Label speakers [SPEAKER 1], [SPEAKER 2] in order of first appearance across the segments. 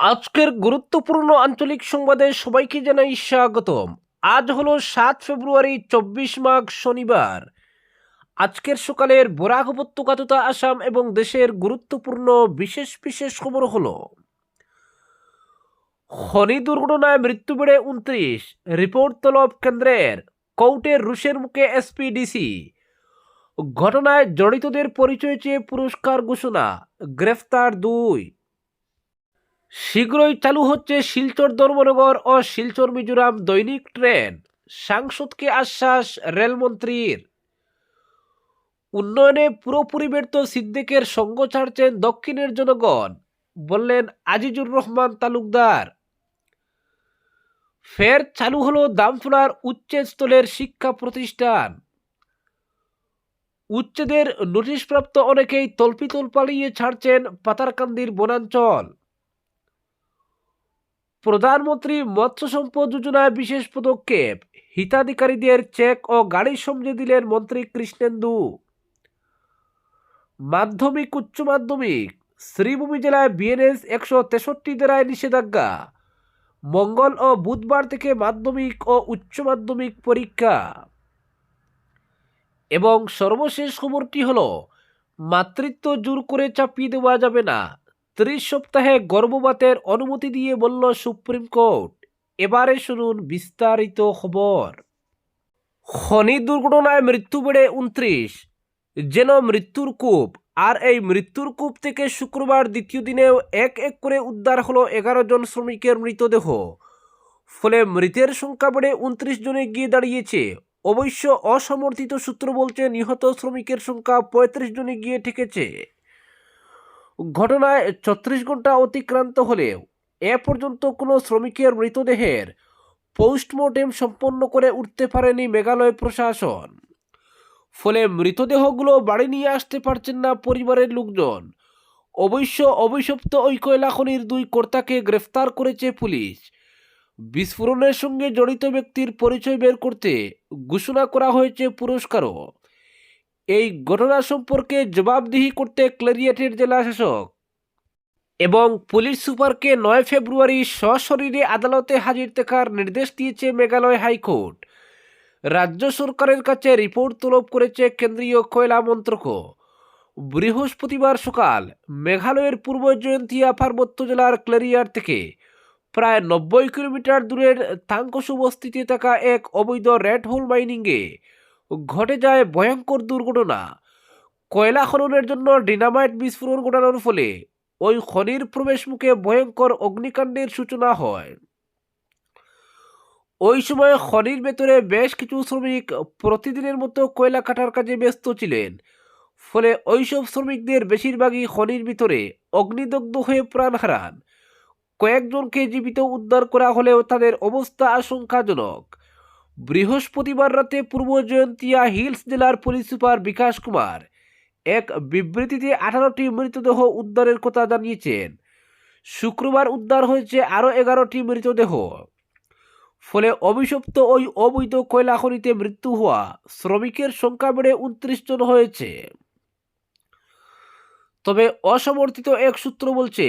[SPEAKER 1] আজকের গুরুত্বপূর্ণ আঞ্চলিক সংবাদে সবাইকে জানাই স্বাগতম। আজ হলো 7 ফেব্রুয়ারি, 24 মাঘ, শনিবার। আজকের সকালের বরাক উপত্যকা তথা আসাম এবং দেশের গুরুত্বপূর্ণ বিশেষ বিশেষ খবর হলো: খনি দুর্ঘটনায় মৃত্যু বেড়ে 29, রিপোর্ট তলব কেন্দ্রের, কোর্টের রুশের মুখে এসপিডিসি, ঘটনায় জড়িতদের পরিচয় চেয়ে পুরস্কার ঘোষণা, গ্রেফতার 2। শীঘ্রই চালু হচ্ছে শিলচর ধর্মনগর ও শিলচর মিজোরাম দৈনিক ট্রেন, সাংসদকে আশ্বাস রেলমন্ত্রীর। উন্নয়নে পুরোপুরি ব্যর্থ সিদ্দিকের সঙ্গ ছাড়ছেন দক্ষিণের জনগণ, বললেন আজিজুর রহমান তালুকদার। ফের চালু হলো দামফুলার উচ্ছেদস্থলের শিক্ষা প্রতিষ্ঠান। উচ্ছেদের নোটিশপ্রাপ্ত অনেকেই তল্পিতল পালিয়ে ছাড়ছেন পাতারকান্দির বনাঞ্চল। প্রধানমন্ত্রী মৎস্য সম্পদ যোজনায় বিশেষ পদক্ষেপ, হিতাধিকারীদের চেক ও গাড়ি সমঝে দিলেন মন্ত্রী কৃষ্ণেন্দু। মাধ্যমিক উচ্চ মাধ্যমিক, শ্রীভূমি জেলায় বিএনএস 163 ধারায় নিষেধাজ্ঞা। মঙ্গল ও বুধবার থেকে মাধ্যমিক ও উচ্চ মাধ্যমিক পরীক্ষা। এবং সর্বশেষ খবরটি হলো, মাতৃত্ব জোর করে চাপিয়ে দেওয়া যাবে না, 30 সপ্তাহে গর্ভপাতের অনুমতি দিয়ে বলল সুপ্রিম কোর্ট। এবারে শুনুন বিস্তারিত খবর। খনি দুর্ঘটনায় মৃত্যু বেড়ে 29, যেন মৃত্যুর কূপ। আর এই মৃত্যুর কূপ থেকে শুক্রবার দ্বিতীয় দিনেও এক এক করে উদ্ধার হলো 11 জন শ্রমিকের মৃতদেহ। ফলে মৃতের সংখ্যা বেড়ে 29 জনে গিয়ে দাঁড়িয়েছে। অবশ্য অসমর্থিত সূত্র বলছে নিহত শ্রমিকের সংখ্যা 35 জনে গিয়ে ঠেকেছে। ঘটনায় 36 ঘন্টা অতিক্রান্ত হলেও এ পর্যন্ত কোনো শ্রমিকের মৃতদেহের পোস্টমর্টেম সম্পন্ন করে উঠতে পারেনি মেঘালয় প্রশাসন। ফলে মৃতদেহগুলো বাড়ি নিয়ে আসতে পারছেন না পরিবারের লোকজন। অবশ্য অভিশপ্ত ওই কয়লা খনির 2 কর্তাকে গ্রেফতার করেছে পুলিশ। বিস্ফোরণের সঙ্গে জড়িত ব্যক্তির পরিচয় বের করতে ঘোষণা করা হয়েছে পুরস্কারও। এই ঘটনা সম্পর্কে জবাবদিহি করতে ক্লেরিয়েটের জেলা শাসক এবং পুলিশ সুপারকে 9 ফেব্রুয়ারি সশরীরে আদালতে হাজির থাকার নির্দেশ দিয়েছে মেঘালয় হাইকোর্ট। রাজ্য সরকারের কাছে রিপোর্ট তলব করেছে কেন্দ্রীয় কয়লা মন্ত্রকও। বৃহস্পতিবার সকাল মেঘালয়ের পূর্ব জয়ন্তিয়া পার্বত্য জেলার ক্লেরিয়ার থেকে প্রায় 90 কিলোমিটার দূরের তাংকসু বস্তিতে থাকা এক অবৈধ রেড হোল মাইনিংয়ে ঘটে যায় ভয়ঙ্কর দুর্ঘটনা। কয়লা খননের জন্য ডিনামাইট বিস্ফোরণ ঘটানোর ফলে ওই খনির প্রবেশ মুখে ভয়ঙ্কর অগ্নিকাণ্ডের সূচনা হয়। ওই সময় খনির ভেতরে বেশ কিছু শ্রমিক প্রতিদিনের মতো কয়লা কাটার কাজে ব্যস্ত ছিলেন। ফলে ওইসব শ্রমিকদের বেশিরভাগই খনির ভিতরে অগ্নিদগ্ধ হয়ে প্রাণ হারান। কয়েকজনকে জীবিত উদ্ধার করা হলেও তাদের অবস্থা আশঙ্কাজনক। বৃহস্পতিবার রাতে পূর্ব জয়ন্তিয়া হিলস জেলার পুলিশ সুপার বিকাশ কুমার এক বিবৃতিতে 18টি মৃতদেহ উদ্ধারের কথা জানিয়েছেন। শুক্রবার উদ্ধার হয়েছে আরও 11টি মৃতদেহ। ফলে অভিশপ্ত ওই অবৈধ কয়লা খনিতে মৃত্যু হওয়া শ্রমিকের সংখ্যা বেড়ে 29 জন হয়েছে। তবে অসমর্থিত এক সূত্র বলছে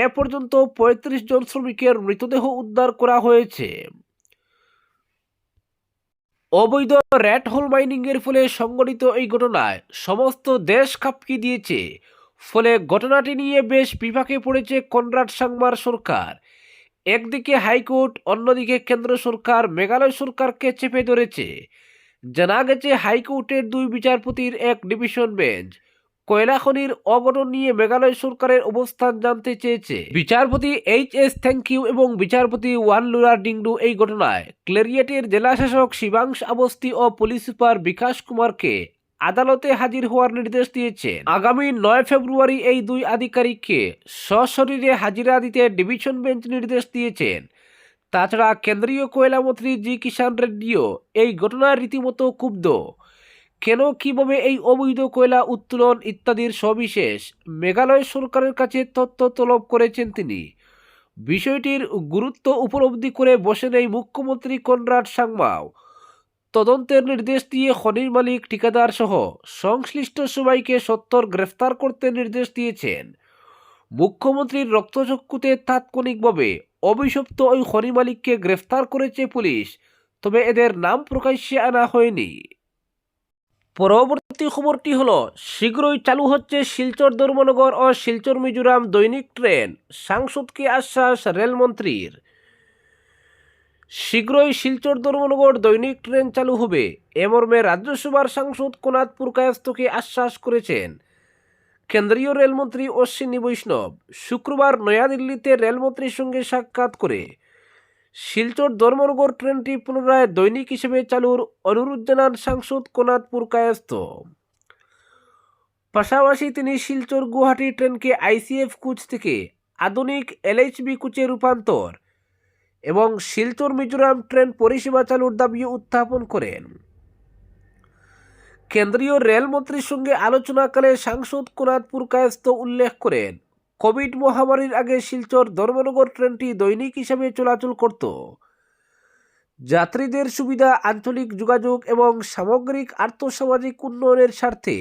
[SPEAKER 1] এ পর্যন্ত 35 জন শ্রমিকের মৃতদেহ উদ্ধার করা হয়েছে। অবৈধ রেড হোল মাইনিং এর ফলে সংঘটিত এই ঘটনায় সমস্ত দেশ কাঁপিয়ে দিয়েছে। ফলে ঘটনাটি নিয়ে বেশ বিপাকে পড়েছে কনরাড সাংমার সরকার। একদিকে হাইকোর্ট, অন্যদিকে কেন্দ্র সরকার মেঘালয় সরকারকে চেপে ধরেছে। জানা গেছে হাইকোর্টের 2 বিচারপতির এক ডিভিশন বেঞ্চ কয়লা খনির অঘটন নিয়ে মেঘালয় সরকারের অবস্থান জানতে চেয়েছে। বিচারপতি এইচ.এস. থ্যাংকিউ এবং বিচারপতি ওয়ানলুরা ডিংডু এই ঘটনায় ক্লেরিয়েটের জেলাশাসক শিবাংশ আবস্তি ও পুলিশ সুপার বিকাশ কুমারকে আদালতে হাজির হওয়ার নির্দেশ দিয়েছেন। আগামী 9 ফেব্রুয়ারি এই 2 আধিকারিককে সশরীরে হাজিরা দিতে ডিভিশন বেঞ্চ নির্দেশ দিয়েছেন। তাছাড়া কেন্দ্রীয় কয়লা মন্ত্রী জি কিষাণ রেড্ডিও এই ঘটনার রীতিমতো ক্ষুব্ধ। কেন, কিভাবে এই অবৈধ কয়লা উত্তোলন ইত্যাদির সবিশেষ মেঘালয় সরকারের কাছে তথ্য তলব করেছেন তিনি। বিষয়টির গুরুত্ব উপলব্ধি করে বসেন এই মুখ্যমন্ত্রী কনরাড সাংমাও। তদন্তের নির্দেশ দিয়ে খনির মালিক, ঠিকাদার সহ সংশ্লিষ্ট সবাইকে সত্বর গ্রেফতার করতে নির্দেশ দিয়েছেন। মুখ্যমন্ত্রীর রক্তচক্ষুতে তাৎক্ষণিকভাবে অভিশপ্ত ওই খনি মালিককে গ্রেফতার করেছে পুলিশ, তবে এদের নাম প্রকাশ্যে আনা হয়নি। পরবর্তী খবরটি হলো, শীঘ্রই চালু হচ্ছে শিলচর ধর্মনগর ও শিলচর মিজোরাম দৈনিক ট্রেন, সাংসদকে আশ্বাস রেলমন্ত্রীর। শীঘ্রই শিলচর ধর্মনগর দৈনিক ট্রেন চালু হবে, এ মর্মে রাজ্যসভার সাংসদ কোনাদ পুরকায়স্থকে আশ্বাস করেছেন কেন্দ্রীয় রেলমন্ত্রী অশ্বিনী বৈষ্ণব। শুক্রবার নয়াদিল্লিতে রেলমন্ত্রীর সঙ্গে সাক্ষাৎ করে শিলচর ধর্মনগর ট্রেনটি পুনরায় দৈনিক হিসেবে চালুর অনুরোধ জানান সাংসদ কোনাদ পুরকায়স্থ। পাশাপাশি তিনি শিলচর গুয়াহাটি ট্রেনকে আইসিএফ কোচ থেকে আধুনিক এলএইচবি কোচে রূপান্তর এবং শিলচর মিজোরাম ট্রেন পরিষেবা চালুর দাবি উত্থাপন করেন। কেন্দ্রীয় রেলমন্ত্রীর সঙ্গে আলোচনাকালে সাংসদ কোনাদ পুরকায়স্থ উল্লেখ করেন, কোভিড মহামারীর আগে শিলচর ধর্মনগর ট্রেনটি দৈনিক হিসাবে চলাচল করত। যাত্রীদের সুবিধা, আঞ্চলিক যোগাযোগ এবং সামগ্রিক আর্থসামাজিক উন্নয়নের স্বার্থে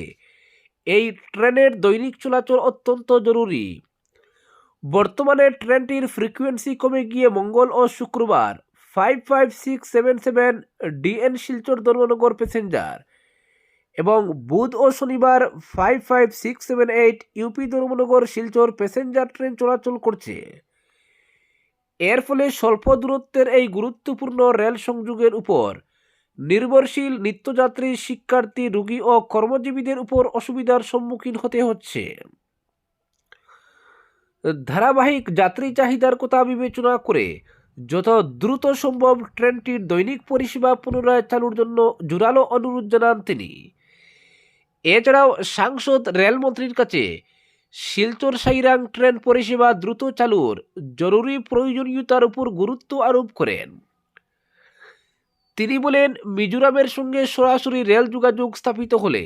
[SPEAKER 1] এই ট্রেনের দৈনিক চলাচল অত্যন্ত জরুরি। বর্তমানে ট্রেনটির ফ্রিকোয়েন্সি কমে গিয়ে মঙ্গল ও শুক্রবার 55677 ডিএন শিলচর ধর্মনগর প্যাসেঞ্জার এবং বুধ ও শনিবার 55678 UP Dharmanagar Silchar passenger train চলাচল করছে। এর ফলে স্বল্প দূরত্বের এই গুরুত্বপূর্ণ রেল সংযোগের উপর নির্ভরশীল নিত্যযাত্রী, শিক্ষার্থী, রোগী ও কর্মজীবীদের উপর অসুবিধার সম্মুখীন হতে হচ্ছে। ধারাবাহিক যাত্রী চাহিদার কথা বিবেচনা করে যত দ্রুত সম্ভব ট্রেনটির দৈনিক পরিষেবা পুনরায় চালুর জন্য জোরালো অনুরোধ জানান তিনি। এছাড়াও সাংসদ রেলমন্ত্রীর কাছে শিলচর সাইরাং ট্রেন পরিষেবা দ্রুত চালুর জরুরি প্রয়োজনীয়তার উপর গুরুত্ব আরোপ করেন। তিনি বলেন, মিজোরামের সঙ্গে সরাসরি রেল যোগাযোগ স্থাপিত হলে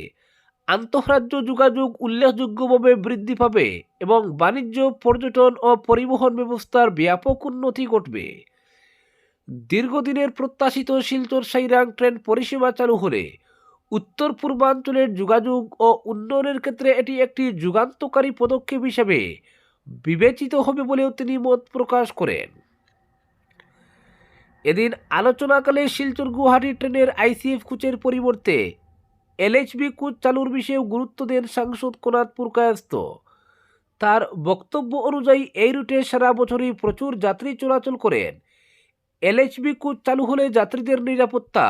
[SPEAKER 1] আন্তঃরাজ্য যোগাযোগ উল্লেখযোগ্যভাবে বৃদ্ধি পাবে এবং বাণিজ্য, পর্যটন ও পরিবহন ব্যবস্থার ব্যাপক উন্নতি ঘটবে। দীর্ঘদিনের প্রত্যাশিত শিলচর সাইরাং ট্রেন পরিষেবা চালু হলে উত্তর পূর্বাঞ্চলের যোগাযোগ ও উন্নয়নের ক্ষেত্রে এটি একটি যুগান্তকারী পদক্ষেপ হিসেবে বিবেচিত হবে বলেও তিনি মত প্রকাশ করেন। এদিন আলোচনাকালে শিলচর গুয়াহাটি ট্রেনের আইসিএফ কোচের পরিবর্তে এলএইচবি কোচ চালুর বিষয়েও গুরুত্ব দেন সাংসদ কোনাদ পুরকায়স্থ। তার বক্তব্য অনুযায়ী এই রুটে সারা বছরই প্রচুর যাত্রী চলাচল করেন। এলএইচবি কোচ চালু হলে যাত্রীদের নিরাপত্তা,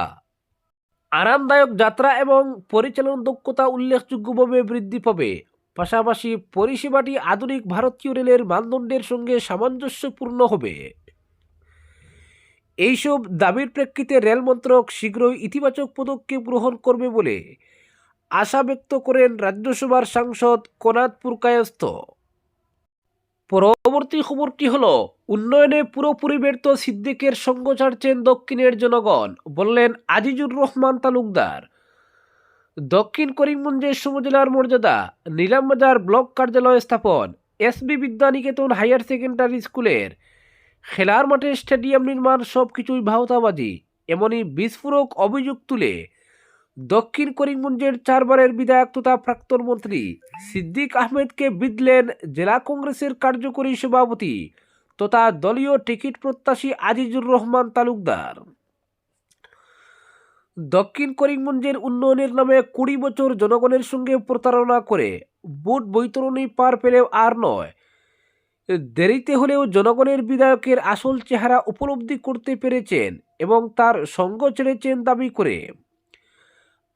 [SPEAKER 1] আরামদায়ক যাত্রা এবং পরিচালন দক্ষতা উল্লেখযোগ্যভাবে বৃদ্ধি পাবে। পাশাপাশি পরিষেবাটি আধুনিক ভারতীয় রেলের মানদণ্ডের সঙ্গে সামঞ্জস্যপূর্ণ হবে। এইসব দাবির প্রেক্ষিতে রেল মন্ত্রক শীঘ্রই ইতিবাচক পদক্ষেপ গ্রহণ করবে বলে আশা ব্যক্ত করেন রাজ্যসভার সাংসদ কোনাদ পুরকায়স্থ। পরবর্তী খবরটি হল, উন্নয়নে পুরোপুরি ব্যর্থ সিদ্দিকের সঙ্গ ছাড়ছেন দক্ষিণের জনগণ, বললেন আজিজুর রহমান তালুকদার। দক্ষিণ করিমগঞ্জের সমজেলার মর্যাদা, নিলামবাজার ব্লক কার্যালয় স্থাপন, এসবি বিদ্যানিকেতন হায়ার সেকেন্ডারি স্কুলের খেলার মাঠে স্টেডিয়াম নির্মাণ সবকিছুই ভাওতাবাজি, এমনই বিস্ফোরক অভিযোগ তুলে দক্ষিণ করিমগঞ্জের 4 বারের বিধায়ক তথা প্রাক্তন মন্ত্রী সিদ্দিক আহমেদকে বিঁধলেন জেলা কংগ্রেসের কার্যকরী সভাপতি তথা দলীয় টিকিট প্রত্যাশী আজিজুর রহমান তালুকদার। দক্ষিণ করিমগঞ্জের উন্নয়নের নামে 20 বছর জনগণের সঙ্গে প্রতারণা করে ভোট বৈতরণী পার পেলেও আর নয়, দেরিতে হলেও জনগণের বিধায়কের আসল চেহারা উপলব্ধি করতে পেরেছেন এবং তার সঙ্গ ছেড়েছেন দাবি করে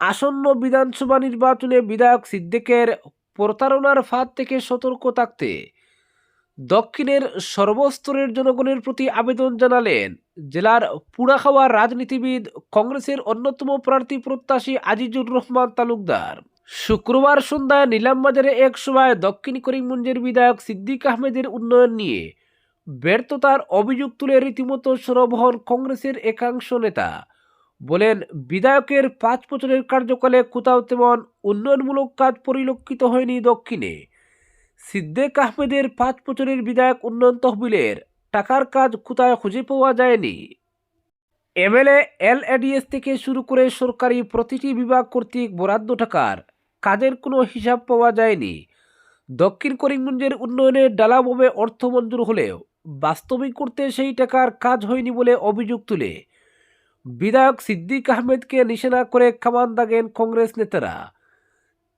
[SPEAKER 1] আসন্ন বিধানসভা নির্বাচনে বিধায়ক সিদ্দিকের প্রতারণার ফাঁদ থেকে সতর্ক থাকতে দক্ষিণের সর্বস্তরের জনগণের প্রতি আবেদন জানালেন জেলার পুড়াখাওয়া রাজনীতিবিদ, কংগ্রেসের অন্যতম প্রার্থী প্রত্যাশী আজিজুর রহমান তালুকদার। শুক্রবার সন্ধ্যায় নিলামবাজারে এক সভায় দক্ষিণ করিমগঞ্জের বিধায়ক সিদ্দিক আহমেদের উন্নয়ন নিয়ে ব্যর্থতার অভিযোগ তুলে রীতিমতো সরব হন কংগ্রেসের একাংশ নেতা। বলেন, বিধায়কের 5 বছরের কার্যকালে কোথাও তেমন উন্নয়নমূলক কাজ পরিলক্ষিত হয়নি দক্ষিণে। সিদ্দিক আহমেদের 5 বছরের বিধায়ক উন্নয়ন তহবিলের টাকার কাজ কোথায় খুঁজে পাওয়া যায়নি। এমএলএ এলএডিএস থেকে শুরু করে সরকারি প্রতিটি বিভাগ কর্তৃক বরাদ্দ টাকার কাজের কোনো হিসাব পাওয়া যায়নি। দক্ষিণ করিমগঞ্জের উন্নয়নে ডালাভাবে অর্থ মঞ্জুর হলেও বাস্তবিক করতে সেই টাকার কাজ হয়নি বলে অভিযোগ তুলে বিধায়ক সিদ্দিক আহমেদকে নিশানা করে কামান দাগেন কংগ্রেস নেতারা।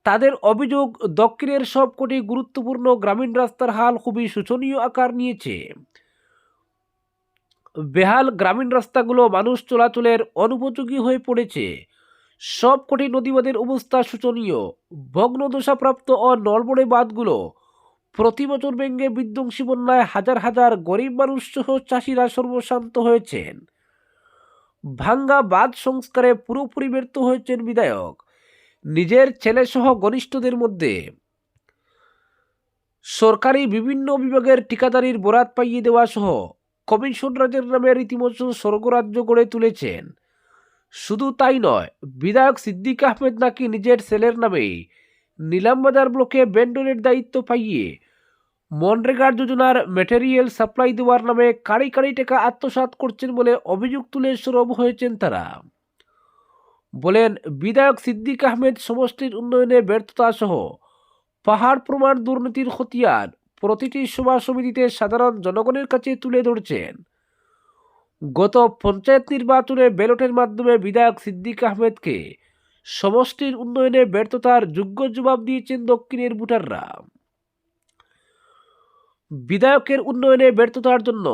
[SPEAKER 1] তাদের অভিযোগ, দক্ষিণের সবকটি গুরুত্বপূর্ণ গ্রামীণ রাস্তার হাল খুবই শোচনীয় আকার নিয়েছে। বেহাল গ্রামীণ রাস্তাগুলো মানুষ চলাচলের অনুপযোগী হয়ে পড়েছে। সবকটি নদীবাঁধের অবস্থা শোচনীয়। ভগ্নদশাপ্রাপ্ত ও নড়বড়ে বাঁধগুলো প্রতি বছর ভেঙে বিধ্বংসী বন্যায় হাজার হাজার গরিব মানুষ সহ চাষিরা সর্বশান্ত হয়েছেন। ভাঙ্গা বাঁধ সংস্কারে পুরোপুরি ব্যর্থ হয়েছেন বিধায়ক। নিজের ছেলেসহ ঘনিষ্ঠদের মধ্যে সরকারি বিভিন্ন বিভাগের ঠিকাদারির বরাত পাইয়ে দেওয়া সহ কমিশন রাজের নামে রীতিমতো স্বর্গরাজ্য গড়ে তুলেছেন। শুধু তাই নয়, বিধায়ক সিদ্দিক আহমেদ নাকি নিজের ছেলের নামেই নিলামবাজার ব্লকে বেন্ডনের দায়িত্ব পাইয়ে মনরেগার যোজনার ম্যাটেরিয়াল সাপ্লাই দেওয়ার নামে কাড়ি কাড়ি টাকা আত্মসাৎ করছেন বলে অভিযোগ তুলে সরব হয়েছেন তারা। বলেন, বিধায়ক সিদ্দিক আহমেদ সমষ্টির উন্নয়নে ব্যর্থতা সহ পাহাড় প্রমাণ দুর্নীতির খতিয়ান প্রতিটি সভা সমিতিতে সাধারণ জনগণের কাছে তুলে ধরছেন। গত পঞ্চায়েত নির্বাচনে ব্যালটের মাধ্যমে বিধায়ক সিদ্দিক আহমেদকে সমষ্টির উন্নয়নে ব্যর্থতার যোগ্য জবাব দিয়েছেন দক্ষিণের ভোটাররা। বিধায়কের উন্নয়নে ব্যর্থতার জন্য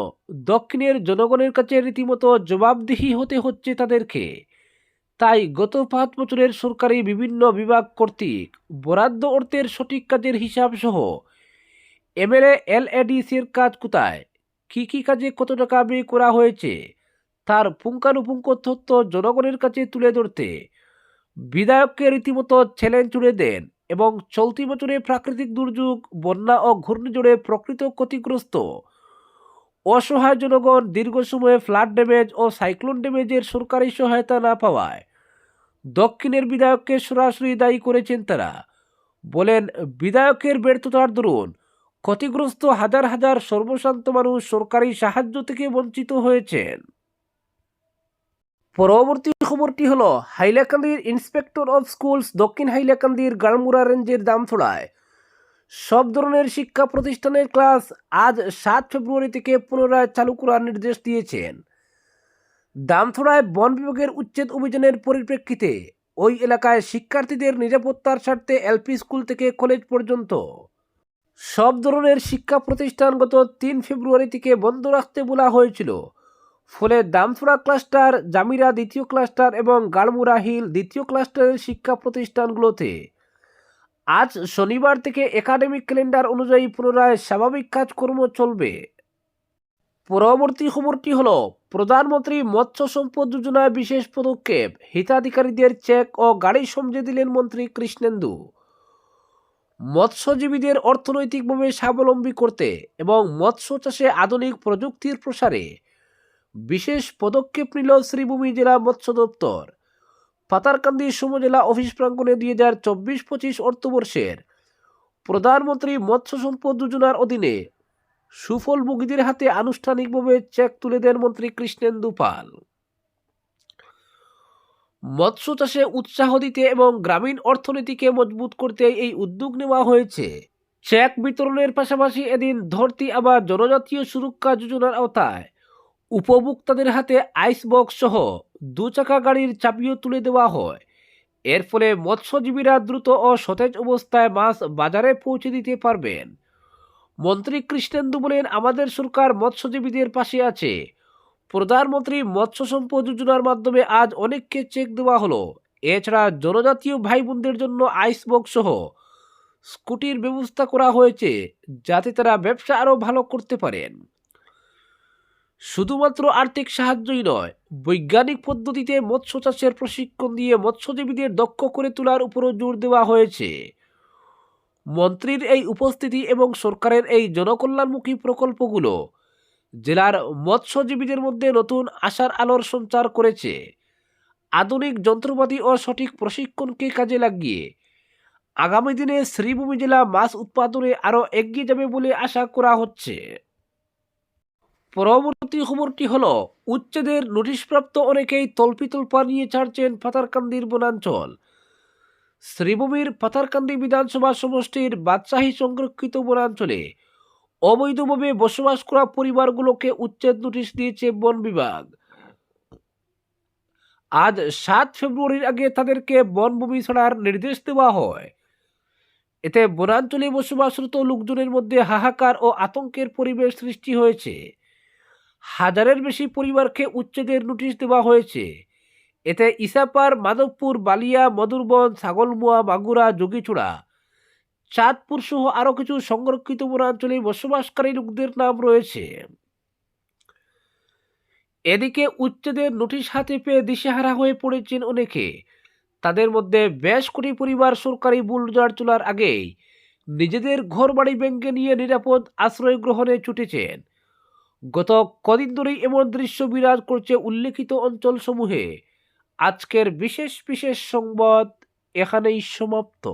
[SPEAKER 1] দক্ষিণের জনগণের কাছে রীতিমতো জবাবদিহি হতে হচ্ছে তাদেরকে। তাই গত 5 বছরের সরকারি বিভিন্ন বিভাগ কর্তৃক বরাদ্দ অর্থের সঠিক কাজের হিসাব সহ এমএলএ এলএডিসির কাজ কোথায়, কী কাজে কত টাকা ব্যয় করা হয়েছে তার পুঙ্খানুপুঙ্খ তথ্য জনগণের কাছে তুলে ধরতে বিধায়ককে রীতিমতো চ্যালেঞ্জ ছুড়ে দেন এবং চলতি বছরে প্রাকৃতিক দুর্যোগ, বন্যা ও ঘূর্ণিঝড়ে প্রকৃত ক্ষতিগ্রস্ত অসহায় জনগণ দীর্ঘ সময়ে ফ্লাড ড্যামেজ ও সাইক্লোন ড্যামেজের সরকারি সহায়তা না পাওয়ায় দক্ষিণের বিধায়ককে সরাসরি দায়ী করেছেন তারা। বলেন, বিধায়কের ব্যর্থতার দরুন ক্ষতিগ্রস্ত হাজার হাজার সর্বশান্ত মানুষ সরকারি সাহায্য থেকে বঞ্চিত হয়েছেন। পরবর্তী খবরটি হলো, হাইলাকান্দির ইন্সপেক্টর অফ স্কুলস দক্ষিণ হাইলাকান্দির গাড়মুড়া রেঞ্জের দামছড়ায় সব ধরনের শিক্ষা প্রতিষ্ঠানের ক্লাস আজ 7 ফেব্রুয়ারি থেকে পুনরায় চালু করার নির্দেশ দিয়েছেন। দামছড়ায় বন বিভাগের উচ্ছেদ অভিযানের পরিপ্রেক্ষিতে ওই এলাকায় শিক্ষার্থীদের নিরাপত্তার স্বার্থে এলপি স্কুল থেকে কলেজ পর্যন্ত সব ধরনের শিক্ষা প্রতিষ্ঠান গত 3 ফেব্রুয়ারি থেকে বন্ধ রাখতে বলা হয়েছিল। ফলে দামছড়া ক্লাস্টার, জামিরা দ্বিতীয় ক্লাস্টার এবং গাড়মুড়া হিল দ্বিতীয় ক্লাস্টারের শিক্ষা প্রতিষ্ঠানগুলোতে আজ শনিবার থেকে একাডেমিক ক্যালেন্ডার অনুযায়ী পুনরায় স্বাভাবিক কাজকর্ম চলবে। পরবর্তী খবরটি হল, প্রধানমন্ত্রী মৎস্য সম্পদ যোজনায় বিশেষ পদক্ষেপ, হিতাধিকারীদের চেক ও গাড়ি সমঝে দিলেন মন্ত্রী কৃষ্ণেন্দু। মৎস্যজীবীদের অর্থনৈতিকভাবে স্বাবলম্বী করতে এবং মৎস্য চাষে আধুনিক প্রযুক্তির প্রসারে বিশেষ পদক্ষেপ নিল শ্রীভূমি জেলা মৎস্য দপ্তর। পাতারকান্দি সমজেলা অফিস প্রাঙ্গণে 2024-25 অর্থবর্ষের প্রধানমন্ত্রী মৎস্য সম্পদ যোজনার অধীনে সুফলভোগীদের হাতে আনুষ্ঠানিকভাবে চেক তুলে দেন মন্ত্রী কৃষ্ণেন্দু পাল। মৎস্য চাষে উৎসাহ দিতে এবং গ্রামীণ অর্থনীতিকে মজবুত করতে এই উদ্যোগ নেওয়া হয়েছে। চেক বিতরণের পাশাপাশি এদিন ধরতি আবার জনজাতীয় সুরক্ষা যোজনার আওতায় উপভোক্তাদের হাতে আইস বক্স সহ 2 চাকা গাড়ির চাবিও তুলে দেওয়া হয়। এর ফলে মৎস্যজীবীরা দ্রুত ও সতেজ অবস্থায় মাছ বাজারে পৌঁছে দিতে পারবেন। মন্ত্রী কৃষ্ণেন্দু বলেন, আমাদের সরকার মৎস্যজীবীদের পাশে আছে। প্রধানমন্ত্রী মৎস্য সম্পদ যোজনার মাধ্যমে আজ অনেককে চেক দেওয়া হলো। এছাড়া জনজাতীয় ভাই বোনদের জন্য আইস বক্স সহ স্কুটির ব্যবস্থা করা হয়েছে, যাতে তারা ব্যবসা আরও ভালো করতে পারেন। শুধুমাত্র আর্থিক সাহায্যই নয়, বৈজ্ঞানিক পদ্ধতিতে মৎস্য চাষের প্রশিক্ষণ দিয়ে মৎস্যজীবীদের দক্ষ করে তোলার উপরও জোর দেওয়া হয়েছে। মন্ত্রীর এই উপস্থিতি এবং সরকারের এই জনকল্যাণমুখী প্রকল্পগুলো জেলার মৎস্যজীবীদের মধ্যে নতুন আশার আলোর সঞ্চার করেছে। আধুনিক যন্ত্রপাতি ও সঠিক প্রশিক্ষণকে কাজে লাগিয়ে আগামী দিনে শ্রীভূমি জেলা মাছ উৎপাদনে আরও এগিয়ে যাবে বলে আশা করা হচ্ছে। পরবর্তী খবরটি হলো, উচ্ছেদের নোটিশপ্রাপ্ত অনেকেই তল্পিতল্পা নিয়ে ছাড়ছেন পাতারকান্দির বনাঞ্চল। শ্রীভূমির পাথারকান্দি বিধানসভা সমষ্টির বাদশাহী সংরক্ষিত বনাঞ্চলে অবৈধভাবে বসবাস করা পরিবারগুলোকে উচ্ছেদ নোটিশ দিয়েছে বন বিভাগ। আজ 7 ফেব্রুয়ারির আগে তাদেরকে বনভূমি ছাড়ার নির্দেশ দেওয়া হয়। এতে বনাঞ্চলে বসবাসরত লোকজনের মধ্যে হাহাকার ও আতঙ্কের পরিবেশ সৃষ্টি হয়েছে। হাজারের বেশি পরিবারকে উচ্ছেদের নোটিশ দেওয়া হয়েছে। এতে ইসাপার, মাধবপুর, বালিয়া, মধুরবন, ছাগলমুয়া, মাগুরা, যোগীছড়া, চাঁদপুর সহ আরও কিছু সংরক্ষিত বনাঞ্চলে বসবাসকারী লোকদের নাম রয়েছে। এদিকে উচ্ছেদের নোটিশ হাতে পেয়ে দিশেহারা হয়ে পড়েছেন অনেকে। তাদের মধ্যে বেশ কোটি পরিবার সরকারি বুলডোজার চলার আগেই নিজেদের ঘরবাড়ি ভেঙে নিয়ে নিরাপদ আশ্রয় গ্রহণে ছুটেছেন। গত কদিন ধরেই এমন দৃশ্য বিরাজ করছে উল্লেখিত অঞ্চলসমূহে। আজকের বিশেষ সংবাদ এখানেই সমাপ্ত।